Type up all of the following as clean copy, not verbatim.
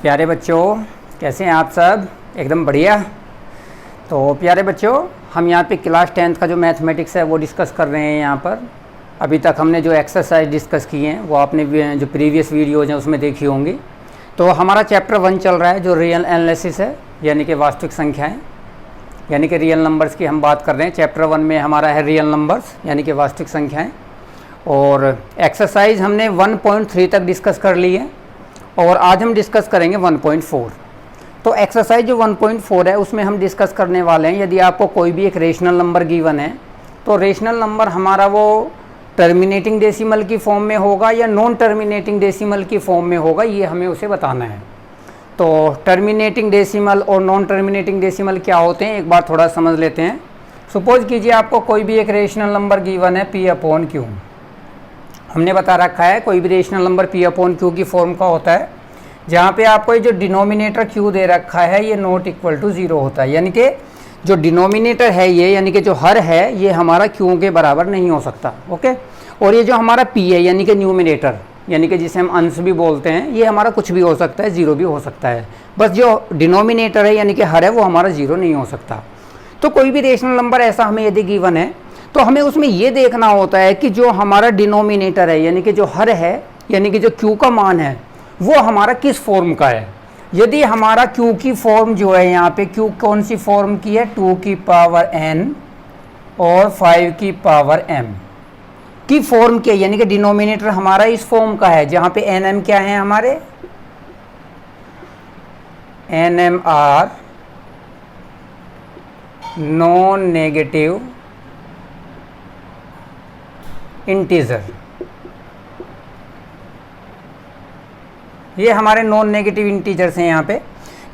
प्यारे बच्चों, कैसे हैं आप सब? एकदम बढ़िया। तो प्यारे बच्चों, हम यहाँ पे क्लास 10th का जो मैथमेटिक्स है वो डिस्कस कर रहे हैं। यहाँ पर अभी तक हमने जो एक्सरसाइज डिस्कस की हैं वो आपने जो प्रीवियस वीडियोज़ हैं उसमें देखी होंगी। तो हमारा चैप्टर 1 चल रहा है जो रियल एनालिसिस है, यानी कि वास्तविक संख्याएँ, यानी कि रियल नंबर्स की हम बात कर रहे हैं। चैप्टर 1 में हमारा है रियल नंबर्स यानी कि वास्तविक संख्याएँ। और एक्सरसाइज हमने 1.3 तक डिस्कस कर ली है और आज हम डिस्कस करेंगे 1.4। तो एक्सरसाइज जो 1.4 है उसमें हम डिस्कस करने वाले हैं, यदि आपको कोई भी एक रेशनल नंबर गिवन है तो रेशनल नंबर हमारा वो टर्मिनेटिंग डेसिमल की फॉर्म में होगा या नॉन टर्मिनेटिंग डेसिमल की फॉर्म में होगा, ये हमें उसे बताना है। तो टर्मिनेटिंग डेसिमल और नॉन टर्मिनेटिंग डेसिमल क्या होते हैं एक बार थोड़ा समझ लेते हैं। सपोज कीजिए आपको कोई भी एक रेशनल नंबर गिवन है P/Q। हमने बता रखा है कोई भी रेशनल नंबर P/Q की फॉर्म का होता है, जहाँ पे आपको ये जो डिनोमिनेटर Q दे रखा है ये नॉट इक्वल टू 0 होता है, यानी कि जो डिनोमिनेटर है ये, यानी कि जो हर है ये हमारा Q के बराबर नहीं हो सकता। ओके। और ये जो हमारा P है यानी कि न्यूमिनेटर, यानी कि जिसे हम अंश भी बोलते हैं, ये हमारा कुछ भी हो सकता है, 0 भी हो सकता है। बस जो डिनोमिनेटर है यानी कि हर है वो हमारा 0 नहीं हो सकता। तो कोई भी रेशनल नंबर ऐसा हमें यदि गिवन है तो हमें उसमें ये देखना होता है कि जो हमारा डिनोमिनेटर है यानी कि जो हर है, यानी कि जो Q का मान है वो हमारा किस फॉर्म का है। यदि हमारा Q की फॉर्म जो है, यहाँ पे Q कौन सी फॉर्म की है, 2 की पावर n और 5 की पावर m की फॉर्म के, यानी कि डिनोमिनेटर हमारा इस फॉर्म का है, जहाँ पे nm क्या है हमारे, nm are non negative integer. ये हमारे नॉन नेगेटिव इंटीजर्स हैं। यहाँ पे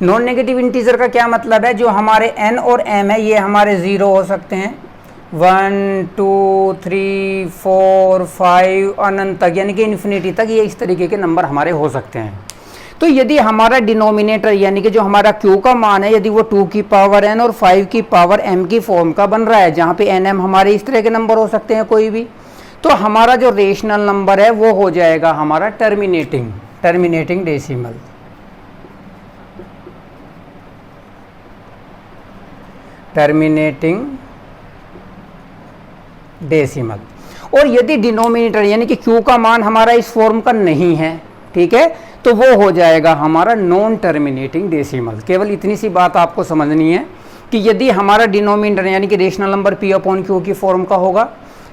नॉन नेगेटिव इंटीजर का क्या मतलब है, जो हमारे n और m है ये हमारे 0 हो सकते हैं, 1 2 3 4 5 अनंत तक, यानी कि इन्फिनिटी तक, ये इस तरीके के नंबर हमारे हो सकते हैं। तो यदि हमारा डिनोमिनेटर यानी कि जो हमारा Q का मान है, यदि वो 2 की पावर n और 5 की पावर m की फॉर्म का बन रहा है, जहाँ पे nm हमारे इस तरह के नंबर हो सकते हैं कोई भी, तो हमारा जो रेशनल नंबर है वो हो जाएगा हमारा टर्मिनेटिंग डेसिमल। Terminating decimal. और यदि डिनोमिनेटर यानी कि Q का मान हमारा इस फॉर्म का नहीं है, ठीक है, तो वो हो जाएगा हमारा नॉन टर्मिनेटिंग डेसिमल। केवल इतनी सी बात आपको समझनी है कि यदि हमारा डिनोमिनेटर यानी कि रेशनल नंबर P/Q की फॉर्म का होगा,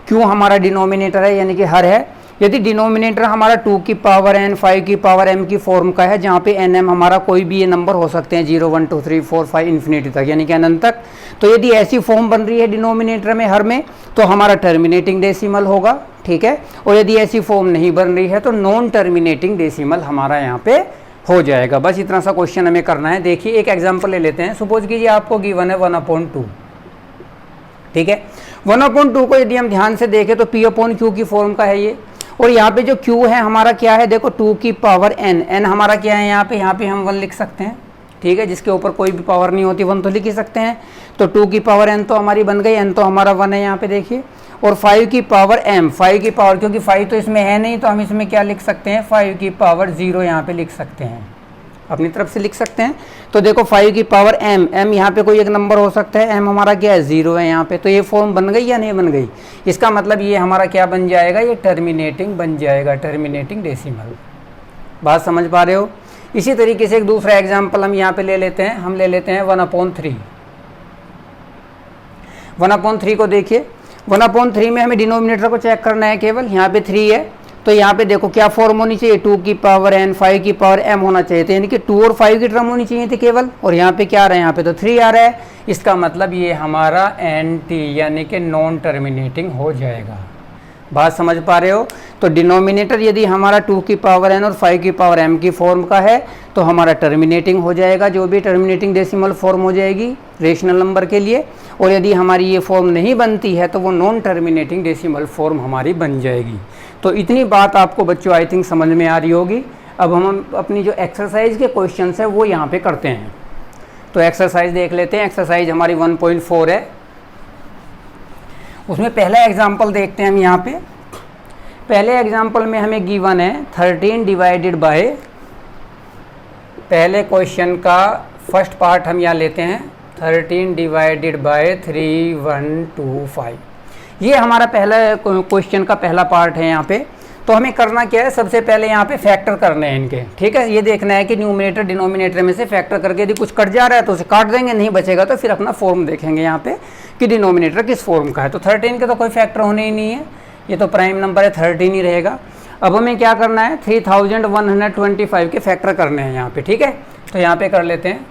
Q हमारा डिनोमिनेटर है यानी कि हर है, यदि डिनोमिनेटर हमारा 2 की पावर n 5 की पावर m की फॉर्म का है, जहाँ पे nm हमारा कोई भी ये नंबर हो सकते हैं, 0 1 2 3 4 5 इन्फिनिटी तक, यानी कि अनंत तक। तो यदि ऐसी फॉर्म बन रही है डिनोमिनेटर में हर में, तो हमारा टर्मिनेटिंग डेसिमल होगा, ठीक है। और यदि ऐसी फॉर्म नहीं बन रही है तो नॉन टर्मिनेटिंग डेसिमल हमारा यहाँ पे हो जाएगा। बस इतना सा क्वेश्चन हमें करना है। देखिए एक एग्जाम्पल ले लेते हैं। सपोज कीजिए आपको गिवन है 1/2, ठीक है। 1/2 को यदि हम ध्यान से देखें तो P/Q की फॉर्म का है ये, और यहाँ पे जो Q है हमारा क्या है, देखो 2 की पावर n हमारा क्या है, यहाँ पे हम 1 लिख सकते हैं, ठीक है। जिसके ऊपर कोई भी पावर नहीं होती 1 तो लिख ही सकते हैं। तो 2 की पावर n तो हमारी बन गई, n तो हमारा 1 है यहाँ पे देखिए। और 5 की पावर m, 5 की पावर, क्योंकि 5 तो इसमें है नहीं तो हम इसमें क्या लिख सकते हैं, 5 की पावर 0 यहाँ पे लिख सकते हैं, अपनी तरफ से लिख सकते हैं। तो देखो 5 की पावर m यहाँ पे कोई एक नंबर हो सकता है, m हमारा क्या है, 0 है यहाँ पे। तो ये फॉर्म बन गई या नहीं बन गई, इसका मतलब ये हमारा क्या बन जाएगा, ये टर्मिनेटिंग बन जाएगा, टर्मिनेटिंग डेसिमल। बात समझ पा रहे हो। इसी तरीके से एक दूसरा एग्जाम्पल हम यहाँ पे ले लेते हैं, हम ले लेते हैं 1/3। 1/3 को देखिए, 1/3 में हमें डिनोमिनेटर को चेक करना है केवल, यहाँ पे 3 है, तो यहाँ पे देखो क्या फॉर्म होनी चाहिए, 2 की पावर n 5 की पावर m होना चाहिए, तो यानी कि 2 और 5 की टर्म होनी चाहिए थी केवल, और यहाँ पे क्या आ रहा है, यहाँ पे तो 3 आ रहा है। इसका मतलब ये हमारा NT यानी कि नॉन टर्मिनेटिंग हो जाएगा। बात समझ पा रहे हो। तो डिनोमिनेटर यदि हमारा 2 की पावर n और 5 की पावर m की फॉर्म का है तो हमारा टर्मिनेटिंग हो जाएगा, जो भी टर्मिनेटिंग डेसिमल फॉर्म हो जाएगी रेशनल नंबर के लिए। और यदि हमारी ये फॉर्म नहीं बनती है तो वो नॉन टर्मिनेटिंग डेसिमल फॉर्म हमारी बन जाएगी। तो इतनी बात आपको बच्चों आई थिंक समझ में आ रही होगी। अब हम अपनी जो एक्सरसाइज के क्वेश्चन है वो यहाँ पे करते हैं। तो एक्सरसाइज देख लेते हैं। एक्सरसाइज हमारी 1.4 है, उसमें पहला एग्जाम्पल देखते हैं हम यहाँ पे। पहले एग्जाम्पल में हमें गिवन है 13 डिवाइडेड बाय पहले क्वेश्चन का फर्स्ट पार्ट हम यहाँ लेते हैं 13 डिवाइडेड बाय 3125। ये हमारा पहला क्वेश्चन का पहला पार्ट है यहाँ पे। तो हमें करना क्या है, सबसे पहले यहाँ पे फैक्टर करने हैं इनके, ठीक है। ये देखना है कि न्यूमरेटर डिनोमिनेटर में से फैक्टर करके यदि कुछ कट जा रहा है तो उसे काट देंगे, नहीं बचेगा तो फिर अपना फॉर्म देखेंगे यहाँ पे कि डिनोमिनेटर किस फॉर्म का है। तो 13 के तो कोई फैक्टर होने ही नहीं है, ये तो प्राइम नंबर है, 13 ही रहेगा। अब हमें क्या करना है, 3125 के फैक्टर करने हैं यहाँ पे, ठीक है। तो यहाँ पे कर लेते हैं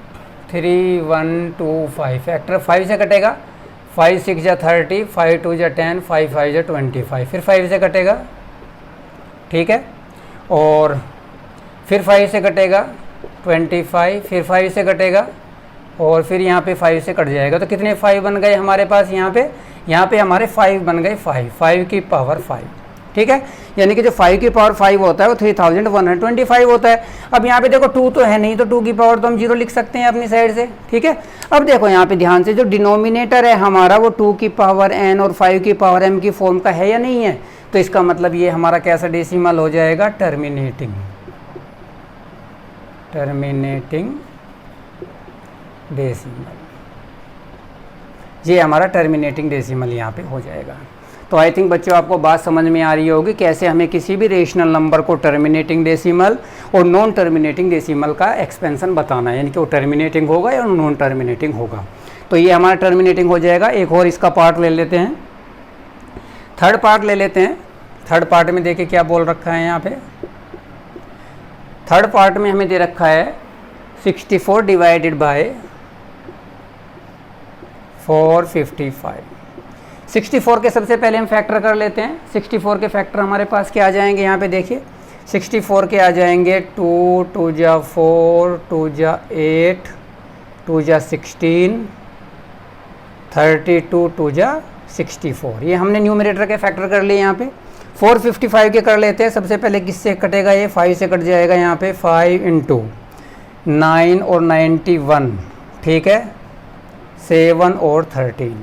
3125 फैक्टर 5 से कटेगा, 5 6 जा 30, 5 2 जा 10, 5 5 जा 25, फिर 5 से कटेगा, ठीक है। और फिर 5 से कटेगा 25, फिर 5 से कटेगा और फिर यहाँ पे 5 से कट जाएगा। तो कितने 5 बन गए हमारे पास यहाँ पे हमारे 5 बन गए, 5 की पावर 5, ठीक है। यानी कि जो 5 की पावर 5 होता है वो 3125 होता है। अब यहाँ पे देखो 2 तो है नहीं, तो 2 की पावर तो हम 0 लिख सकते हैं अपनी साइड से, ठीक है। अब देखो यहाँ पे ध्यान से, जो डिनोमिनेटर है हमारा वो 2 की पावर n और 5 की पावर m की फॉर्म का है या नहीं है। तो इसका मतलब ये हमारा कैसा डेसिमल हो जाएगा, टर्मिनेटिंग डेसिमल। ये हमारा टर्मिनेटिंग डेसिमल यहाँ पे हो जाएगा। तो आई थिंक बच्चों आपको बात समझ में आ रही होगी कैसे हमें किसी भी रेशनल नंबर को टर्मिनेटिंग डेसिमल और नॉन टर्मिनेटिंग डेसिमल का एक्सपेंशन बताना है, यानी कि वो टर्मिनेटिंग होगा या नॉन टर्मिनेटिंग होगा। तो ये हमारा टर्मिनेटिंग हो जाएगा। एक और इसका पार्ट ले लेते हैं, थर्ड पार्ट ले लेते हैं। थर्ड पार्ट में देखिए क्या बोल रखा है यहाँ पे। थर्ड पार्ट में हमें दे रखा है 64 डिवाइडेड बाय 455। 64 के सबसे पहले हम फैक्टर कर लेते हैं। 64 के फैक्टर हमारे पास क्या आ जाएंगे, यहाँ पे देखिए 64 के आ जाएंगे 2 2 जा 4 2 जा 8 2 जा 16 32 2 जा 64। ये हमने न्यूमरेटर के फैक्टर कर लिए। यहाँ पे 455 के कर लेते हैं। सबसे पहले किससे कटेगा, ये 5 से कट जाएगा। यहाँ पे 5 × 9 और 91, ठीक है, 7 और 13।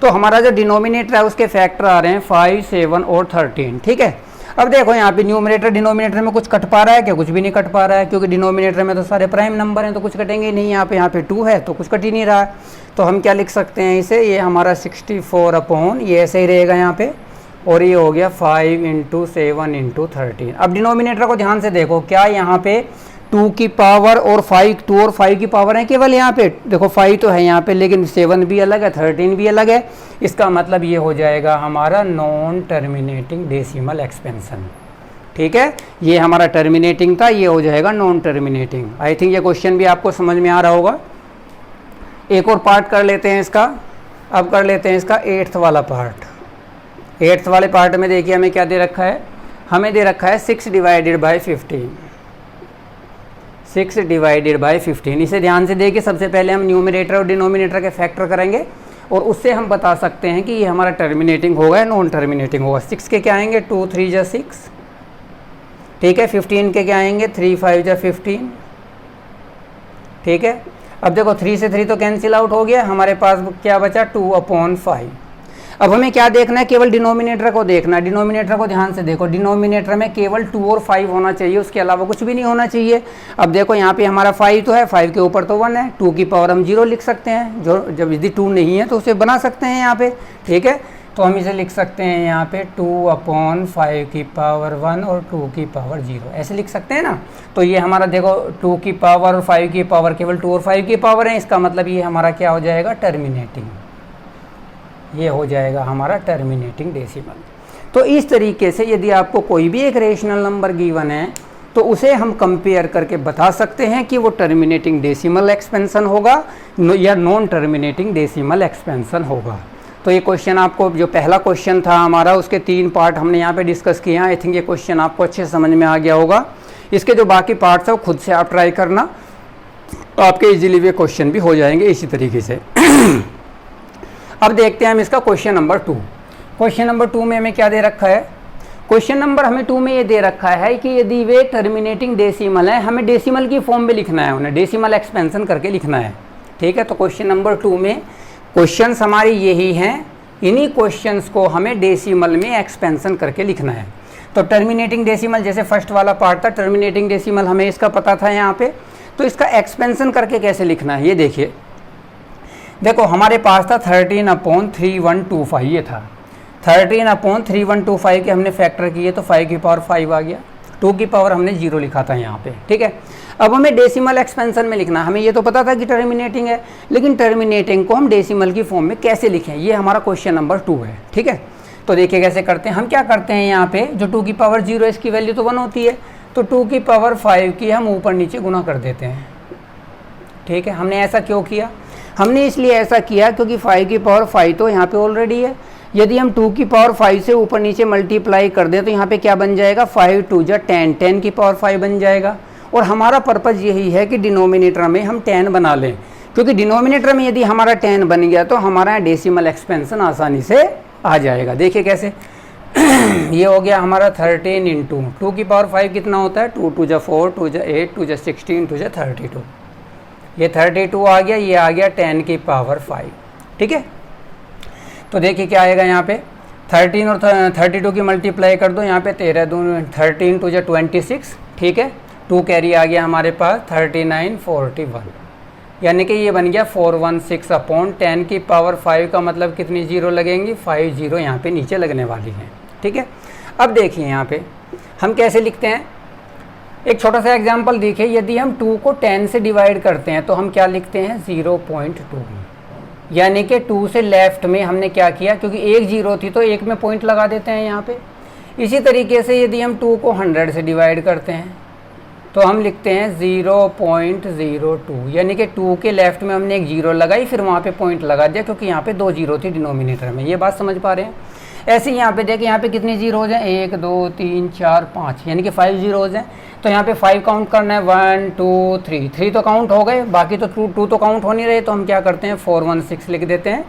तो हमारा जो डिनोमिनेटर है उसके फैक्टर आ रहे हैं 5 7 और 13, ठीक है। अब देखो यहाँ पे न्यूमरेटर डिनोमिनेटर में कुछ कट पा रहा है क्या, कुछ भी नहीं कट पा रहा है, क्योंकि डिनोमिनेटर में तो सारे प्राइम नंबर हैं तो कुछ कटेंगे ही नहीं। यहाँ पे 2 है तो कुछ कट ही नहीं रहा है। तो हम क्या लिख सकते हैं इसे, ये हमारा 64 अपॉन ये ऐसे ही रहेगा यहाँ पे, और ये हो गया 5 × 7 × 13। अब डिनोमिनेटर को ध्यान से देखो, क्या यहाँ पे 2 की पावर और 5, 2 और 5 की पावर है केवल यहाँ पे। देखो 5 तो है यहाँ पे, लेकिन 7 भी अलग है, 13 भी अलग है। इसका मतलब ये हो जाएगा हमारा नॉन टर्मिनेटिंग डेसिमल एक्सपेंशन, ठीक है। ये हमारा टर्मिनेटिंग था, ये हो जाएगा नॉन टर्मिनेटिंग। आई थिंक ये क्वेश्चन भी आपको समझ में आ रहा होगा। एक और पार्ट कर लेते हैं इसका। अब कर लेते हैं इसका 8th वाला पार्ट। 8th वाले पार्ट में देखिए हमें क्या दे रखा है, हमें दे रखा है 6 डिवाइडेड बाय 15। 6 divided by 15। इसे ध्यान से देखिए, सबसे पहले हम न्यूमरेटर और डिनोमिनेटर के फैक्टर करेंगे और उससे हम बता सकते हैं कि ये हमारा टर्मिनेटिंग होगा या नॉन टर्मिनेटिंग होगा। 6 के क्या आएंगे, 2 3 जा 6, ठीक है। 15 के क्या आएंगे, 3 5 जा 15, ठीक है। अब देखो 3 से 3 तो कैंसिल आउट हो गया, हमारे पास क्या बचा 2/5। अब हमें क्या देखना है, केवल डिनोमिनेटर को देखना है। डिनोमिनेटर को ध्यान से देखो, डिनोमिनेटर में केवल 2 और 5 होना चाहिए, उसके अलावा कुछ भी नहीं होना चाहिए। अब देखो यहाँ पे हमारा 5 तो है, 5 के ऊपर तो 1 है, 2 की पावर हम 0 लिख सकते हैं। जो जब यदि 2 नहीं है तो उसे बना सकते हैं यहाँ पे, ठीक है। तो हम इसे लिख सकते हैं यहाँ पे 2/5 की पावर 1 और 2 की पावर 0, ऐसे लिख सकते हैं ना। तो ये हमारा देखो 2 की पावर और 5 की पावर केवल 2 और 5 की पावर है, इसका मतलब ये हमारा क्या हो जाएगा, टर्मिनेटिंग। ये हो जाएगा हमारा टर्मिनेटिंग डेसिमल। तो इस तरीके से यदि आपको कोई भी एक रेशनल नंबर गिवन है तो उसे हम कंपेयर करके बता सकते हैं कि वो टर्मिनेटिंग डेसिमल एक्सपेंशन होगा या नॉन टर्मिनेटिंग डेसिमल एक्सपेंशन होगा। तो ये क्वेश्चन आपको, जो पहला क्वेश्चन था हमारा, उसके 3 पार्ट हमने यहाँ पे डिस्कस किए हैं। आई थिंक ये क्वेश्चन आपको अच्छे से समझ में आ गया होगा। इसके जो बाकी पार्ट्स है वो खुद से आप ट्राई करना, आपके इजीली वे क्वेश्चन भी हो जाएंगे इसी तरीके से। अब देखते हैं हम इसका क्वेश्चन नंबर 2। क्वेश्चन नंबर 2 में हमें क्या दे रखा है, क्वेश्चन नंबर हमें 2 में ये दे रखा है कि यदि वे टर्मिनेटिंग डेसिमल है, हमें डेसिमल की फॉर्म में लिखना है, उन्हें डेसिमल एक्सपेंशन करके लिखना है, ठीक है। तो क्वेश्चन नंबर 2 में क्वेश्चंस हमारी यही हैं, इन्हीं क्वेश्चंस को हमें डेसिमल में एक्सपेंशन करके लिखना है। तो टर्मिनेटिंग डेसिमल, जैसे फर्स्ट वाला पार्ट था टर्मिनेटिंग डेसिमल, हमें इसका पता था यहाँ पे। तो इसका एक्सपेंशन करके कैसे लिखना है ये देखिए। देखो हमारे पास था 13/3125 ये था, 13/3125 के हमने फैक्टर किए तो 5 की पावर 5 आ गया, 2 की पावर हमने 0 लिखा था यहाँ पे, ठीक है। अब हमें डेसिमल एक्सपेंशन में लिखना, हमें ये तो पता था कि टर्मिनेटिंग है, लेकिन टर्मिनेटिंग को हम डेसिमल की फॉर्म में कैसे लिखें, ये हमारा क्वेश्चन नंबर 2 है, ठीक है। तो देखिए कैसे करते हैं, हम क्या करते हैं यहाँ पे, जो 2 की पावर 0 है इसकी वैल्यू तो 1 होती है, तो 2 की पावर 5 की हम ऊपर नीचे गुना कर देते हैं, ठीक है। हमने ऐसा क्यों किया, हमने इसलिए ऐसा किया क्योंकि 5 की पावर 5 तो यहाँ पे ऑलरेडी है, यदि हम 2 की पावर 5 से ऊपर नीचे मल्टीप्लाई कर दें तो यहाँ पे क्या बन जाएगा, 5 2 जा 10, 10 की पावर 5 बन जाएगा। और हमारा पर्पज़ यही है कि डिनोमिनेटर में हम 10 बना लें, क्योंकि डिनोमिनेटर में यदि हमारा 10 बन गया तो हमारा डेसिमल एक्सपेंशन आसानी से आ जाएगा। देखिए कैसे ये हो गया हमारा 13 इंटू 2 की पावर 5 कितना होता है, 2 2 जा 4, 2 जा 8, 2 जा 16, 2 जा 32, ये 32 आ गया, ये आ गया 10 की पावर 5, ठीक है। तो देखिए क्या आएगा यहाँ पे, 13 और 32 की मल्टीप्लाई कर दो, यहाँ पे 13 2 13 2 जा 26, ठीक है। 2 कैरी आ गया हमारे पास 39 41, यानी कि ये बन गया 416/10 की पावर 5 का मतलब कितनी जीरो लगेंगी, 5 जीरो यहाँ पे नीचे लगने वाली हैं, ठीक है। अब देखिए यहाँ पे हम कैसे लिखते हैं, एक छोटा सा एग्जांपल देखिए, यदि हम 2 को 10 से डिवाइड करते हैं तो हम क्या लिखते हैं 0.2, यानी कि 2 से लेफ्ट में हमने क्या किया, क्योंकि एक जीरो थी तो एक में पॉइंट लगा देते हैं यहाँ पे। इसी तरीके से यदि हम 2 को 100 से डिवाइड करते हैं तो हम लिखते हैं 0.02, यानी कि 2 के लेफ्ट में हमने एक जीरो लगाई, फिर वहाँ पे पॉइंट लगा दिया, क्योंकि यहाँ पे 2 जीरो थी डिनोमिनेटर में। ये बात समझ पा रहे हैं। ऐसे ही यहाँ पे देखिए, यहाँ पे कितनी जीरोज हैं, 1 2 3 4 5, यानी कि 5 जीरोज हैं। तो यहाँ पे 5 काउंट करना है, 1 2 3, 3 तो काउंट हो गए, बाकी तो 2 तो काउंट हो नहीं रहे, तो हम क्या करते हैं 416 लिख देते हैं।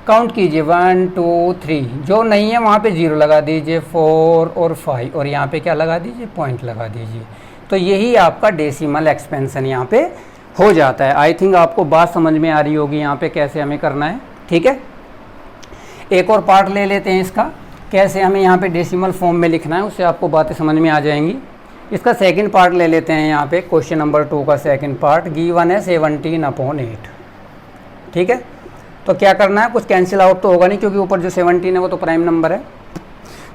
काउंट कीजिए 1 2 3, जो नहीं है वहाँ पे 0 लगा दीजिए, 4 और 5, और यहाँ पे क्या लगा दीजिए, पॉइंट लगा दीजिए। तो यही आपका डेसिमल एक्सपेंशन यहाँ पे हो जाता है। आई थिंक आपको बात समझ में आ रही होगी यहाँ पे कैसे हमें करना है, ठीक है। एक और पार्ट ले लेते हैं इसका, कैसे हमें यहाँ पे डेसिमल फॉर्म में लिखना है, उससे आपको बातें समझ में आ जाएंगी। इसका सेकंड पार्ट ले लेते हैं यहाँ पे, क्वेश्चन नंबर 2 का सेकंड पार्ट, गिवन है 17/8, ठीक है। तो क्या करना है, कुछ कैंसिल आउट तो होगा नहीं, क्योंकि ऊपर जो 17 है वो तो प्राइम नंबर है।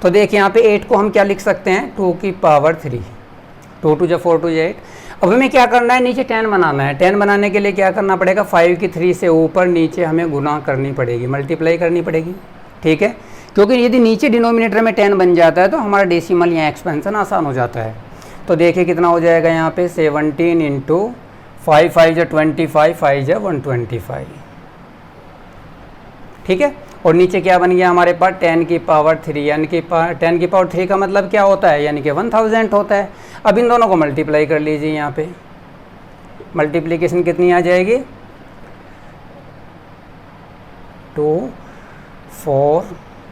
तो देखिए यहाँ पे 8 को हम क्या लिख सकते हैं, 2 की पावर 3, 2 2 जा 4 2 जा 8। अब हमें क्या करना है, नीचे 10 बनाना है। 10 बनाने के लिए क्या करना पड़ेगा, 5 की 3 से ऊपर नीचे हमें गुना करनी पड़ेगी, मल्टीप्लाई करनी पड़ेगी, ठीक है। क्योंकि यदि नीचे डिनोमिनेटर में 10 बन जाता है तो हमारा डेसिमल या एक्सपेंशन आसान हो जाता है। तो देखिए कितना हो जाएगा यहाँ पे, 17 इंटू 5 5 जा 25, 5 जा 125, ठीक है। और नीचे क्या बन गया हमारे पास, 10 की पावर 3, यानी कि 10 की पावर 3 का मतलब क्या होता है, यानी कि 1000 होता है। अब इन दोनों को मल्टीप्लाई कर लीजिए, यहाँ पे मल्टीप्लिकेशन कितनी आ जाएगी, 2 4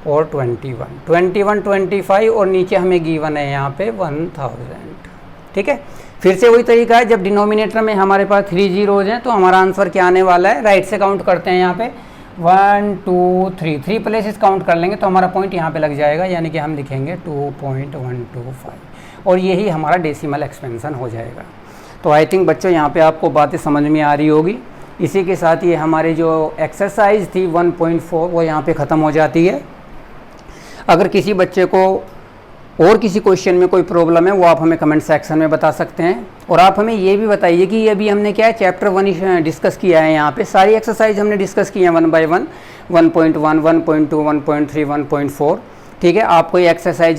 और 21 25, और नीचे हमें गिवन है यहाँ पे 1000, ठीक है। फिर से वही तरीका है, जब डिनोमिनेटर में हमारे पास 3 जीरोज हैं तो हमारा आंसर क्या आने वाला है, राइट से काउंट करते हैं यहाँ पे 1 2 3, 3 प्लेसेस काउंट कर लेंगे तो हमारा पॉइंट यहाँ पे लग जाएगा, यानी कि हम लिखेंगे 2.125, और यही हमारा डेसिमल एक्सपेंशन हो जाएगा। तो आई थिंक बच्चों यहाँ पे आपको बातें समझ में आ रही होगी। इसी के साथ ये हमारी जो एक्सरसाइज थी 1.4 वो यहाँ पे ख़त्म हो जाती है। अगर किसी बच्चे को और किसी क्वेश्चन में कोई प्रॉब्लम है वो आप हमें कमेंट सेक्शन में बता सकते हैं। और आप हमें ये भी बताइए कि अभी हमने क्या है, चैप्टर 1 डिस्कस किया है, यहाँ पे सारी एक्सरसाइज हमने डिस्कस की है 1 by 1, 1.1 1.2 1.3 1.4, ठीक है। आपको ये एक्सरसाइज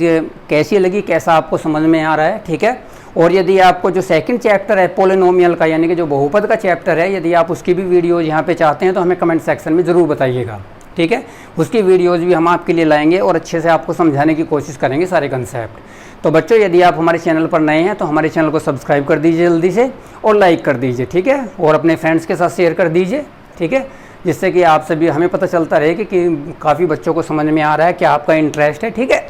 कैसी लगी, कैसा आपको समझ में आ रहा है, ठीक है। और यदि आपको जो सेकंड चैप्टर है पॉलिनोमियल का, यानी कि जो बहुपद का चैप्टर है, यदि आप उसकी भी वीडियोज़ यहाँ पे चाहते हैं तो हमें कमेंट सेक्शन में ज़रूर बताइएगा, ठीक है। उसकी वीडियोज़ भी हम आपके लिए लाएंगे और अच्छे से आपको समझाने की कोशिश करेंगे सारे कंसेप्ट। तो बच्चों यदि आप हमारे चैनल पर नए हैं तो हमारे चैनल को सब्सक्राइब कर दीजिए जल्दी से, और लाइक कर दीजिए, ठीक है। और अपने फ्रेंड्स के साथ शेयर कर दीजिए, ठीक है, जिससे कि आप सभी हमें पता चलता रहे कि काफ़ी बच्चों को समझ में आ रहा है, कि आपका इंटरेस्ट है, ठीक है।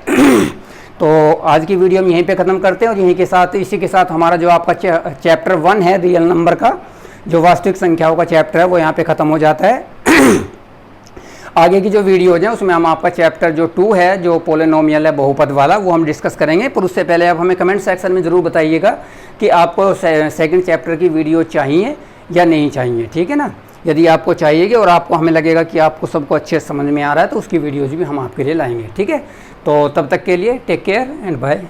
तो आज की वीडियो हम यहीं पे ख़त्म करते हैं, और यहीं के साथ इसी के साथ हमारा जो आपका चैप्टर 1 है रियल नंबर का, जो वास्तविक संख्याओं का चैप्टर है, वो यहाँ पे ख़त्म हो जाता है। आगे की जो वीडियोज हैं उसमें हम आपका चैप्टर जो 2 है, जो पोलिनोमियल है बहुपद वाला, वो हम डिस्कस करेंगे। पर उससे पहले आप हमें कमेंट सेक्शन में ज़रूर बताइएगा कि आपको सेकंड चैप्टर की वीडियो चाहिए या नहीं चाहिए, ठीक है ना। यदि आपको चाहिएगी और आपको हमें लगेगा कि आपको सबको अच्छे समझ में आ रहा है तो उसकी वीडियोज़ भी हम आपके लिए लाएंगे, ठीक है। तो तब तक के लिए टेक केयर एंड बाय।